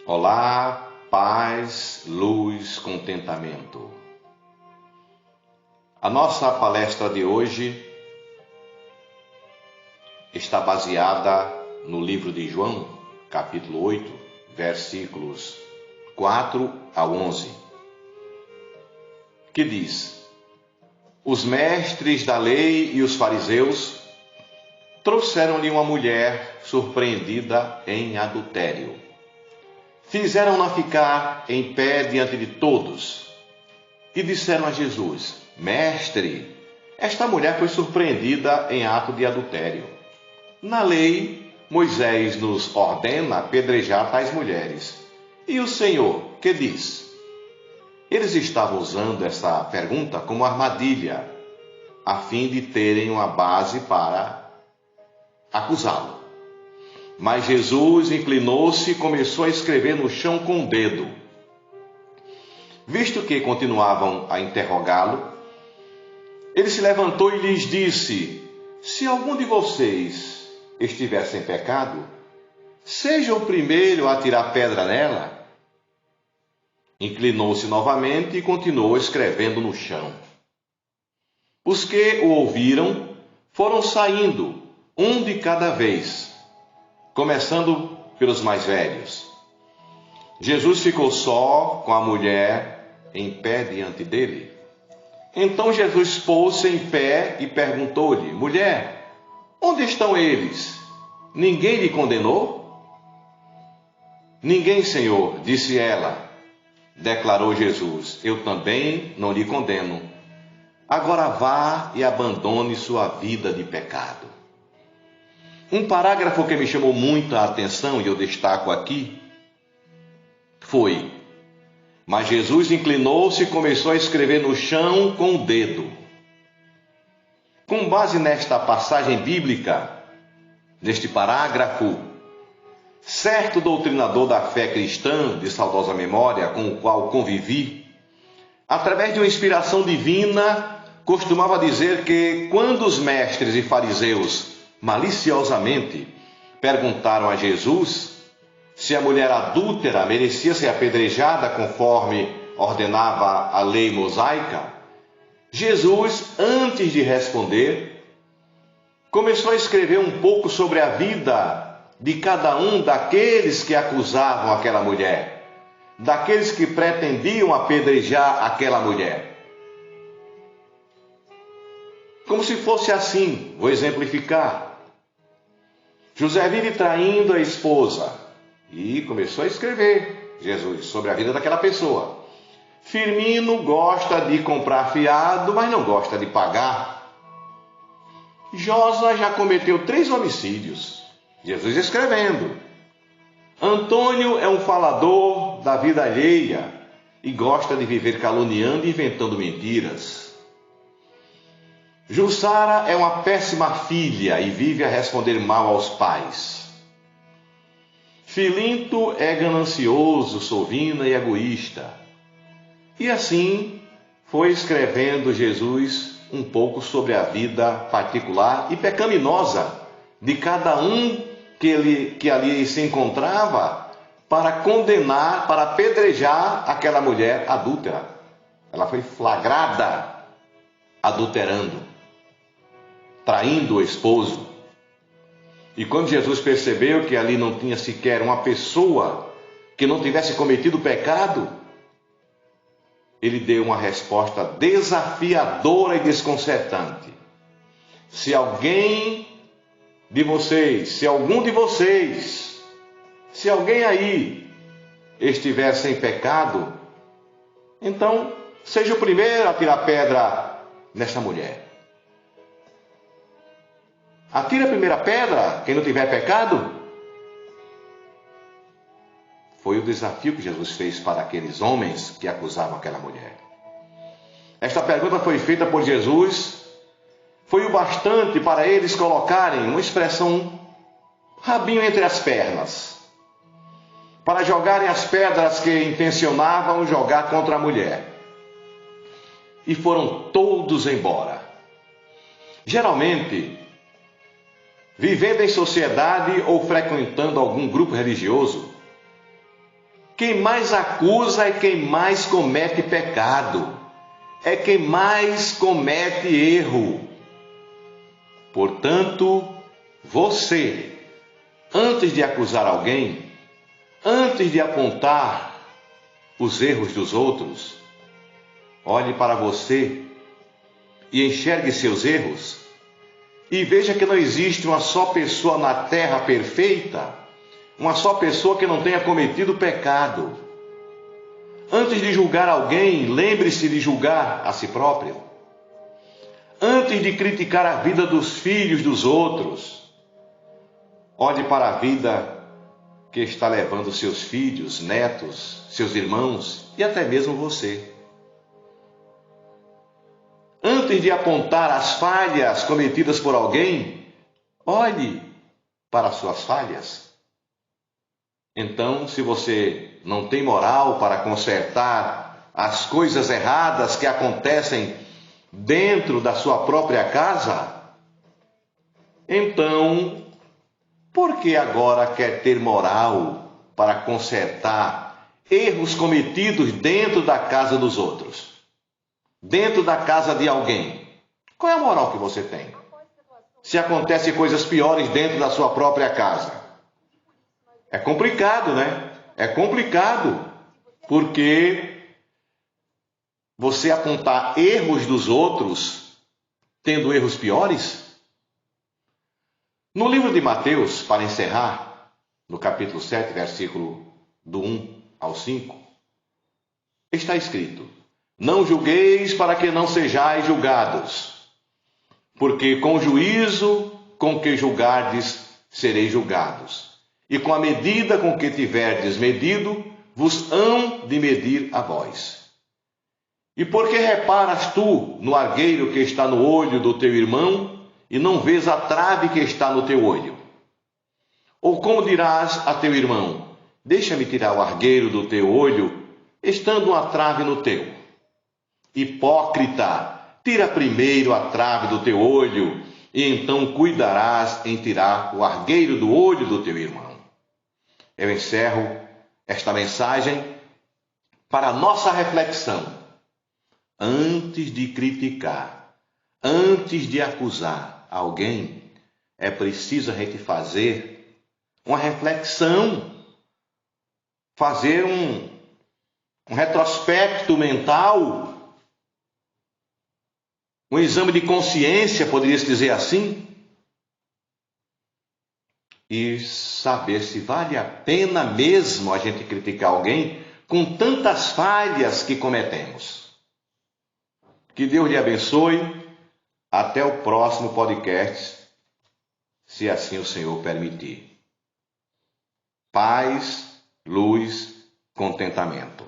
Olá, paz, luz, contentamento. A nossa palestra de hoje está baseada no livro de João, capítulo 8, versículos 4 a 11, que diz: Os mestres da lei e os fariseus trouxeram-lhe uma mulher surpreendida em adultério. Fizeram-na ficar em pé diante de todos e disseram a Jesus: Mestre, esta mulher foi surpreendida em ato de adultério. Na lei, Moisés nos ordena apedrejar tais mulheres. E o Senhor, que diz? Eles estavam usando essa pergunta como armadilha, a fim de terem uma base para acusá-lo. Mas Jesus inclinou-se e começou a escrever no chão com o dedo. Visto que continuavam a interrogá-lo, ele se levantou e lhes disse: Se algum de vocês estiver sem pecado, seja o primeiro a atirar pedra nela. Inclinou-se novamente e continuou escrevendo no chão. Os que o ouviram foram saindo, um de cada vez, começando pelos mais velhos. Jesus ficou só com a mulher em pé diante dele. Então Jesus pôs-se em pé e perguntou-lhe: Mulher, onde estão eles? Ninguém lhe condenou? Ninguém, Senhor, disse ela. Declarou Jesus: Eu também não lhe condeno. Agora vá e abandone sua vida de pecado. Um parágrafo que me chamou muito a atenção e eu destaco aqui foi: Mas Jesus inclinou-se e começou a escrever no chão com o dedo. Com base nesta passagem bíblica, neste parágrafo, certo doutrinador da fé cristã de saudosa memória, com o qual convivi, através de uma inspiração divina, costumava dizer que quando os mestres e fariseus maliciosamente perguntaram a Jesus se a mulher adúltera merecia ser apedrejada conforme ordenava a lei mosaica, Jesus, antes de responder, começou a escrever um pouco sobre a vida de cada um daqueles que acusavam aquela mulher, daqueles que pretendiam apedrejar aquela mulher. Como se fosse assim, vou exemplificar. José vive traindo a esposa e começou a escrever, Jesus, sobre a vida daquela pessoa. Firmino gosta de comprar fiado, mas não gosta de pagar. Josa já cometeu 3 homicídios, Jesus escrevendo. Antônio é um falador da vida alheia e gosta de viver caluniando e inventando mentiras. Jussara é uma péssima filha e vive a responder mal aos pais. Filinto é ganancioso, sovina e egoísta. E assim foi escrevendo Jesus um pouco sobre a vida particular e pecaminosa de cada um que ali se encontrava para condenar, para apedrejar aquela mulher adúltera. Ela foi flagrada adulterando, traindo o esposo. E quando Jesus percebeu que ali não tinha sequer uma pessoa que não tivesse cometido pecado, ele deu uma resposta desafiadora e desconcertante. Se alguém de vocês, se algum de vocês, se alguém aí estiver sem pecado, então seja o primeiro a tirar pedra nesta mulher. Atire a primeira pedra, quem não tiver pecado. Foi o desafio que Jesus fez para aqueles homens que acusavam aquela mulher. Esta pergunta foi feita por Jesus, foi o bastante para eles colocarem uma expressão rabinho entre as pernas, para jogarem as pedras que intencionavam jogar contra a mulher. E foram todos embora. Geralmente, vivendo em sociedade ou frequentando algum grupo religioso, Quem mais acusa é quem mais comete pecado, é quem mais comete erro. Portanto, você, antes de acusar alguém, antes de apontar os erros dos outros, olhe para você e enxergue seus erros e veja que não existe uma só pessoa na terra perfeita, uma só pessoa que não tenha cometido pecado. Antes de julgar alguém, lembre-se de julgar a si próprio. Antes de criticar a vida dos filhos dos outros, olhe para a vida que está levando seus filhos, netos, seus irmãos e até mesmo você. Antes de apontar as falhas cometidas por alguém, olhe para as suas falhas. Então, se você não tem moral para consertar as coisas erradas que acontecem dentro da sua própria casa, então, por que agora quer ter moral para consertar erros cometidos dentro da casa dos outros? Dentro da casa de alguém? Qual é a moral que você tem? Se acontecem coisas piores dentro da sua própria casa. É complicado, né? É complicado, porque você apontar erros dos outros, tendo erros piores. No livro de Mateus, para encerrar, no capítulo 7, versículo do 1 ao 5, está escrito: Não julgueis para que não sejais julgados, porque com o juízo com que julgardes, sereis julgados. E com a medida com que tiverdes medido, vos hão de medir a vós. E por que reparas tu no argueiro que está no olho do teu irmão, e não vês a trave que está no teu olho? Ou como dirás a teu irmão: Deixa-me tirar o argueiro do teu olho, estando uma trave no teu? Hipócrita, tira primeiro a trave do teu olho, e então cuidarás em tirar o argueiro do olho do teu irmão. Eu encerro esta mensagem para a nossa reflexão. Antes de criticar, antes de acusar alguém, é preciso a gente fazer uma reflexão, fazer um retrospecto mental, um exame de consciência, poderia-se dizer assim, e saber se vale a pena mesmo a gente criticar alguém com tantas falhas que cometemos. Que Deus lhe abençoe. Até o próximo podcast, se assim o Senhor permitir. Paz, luz, contentamento.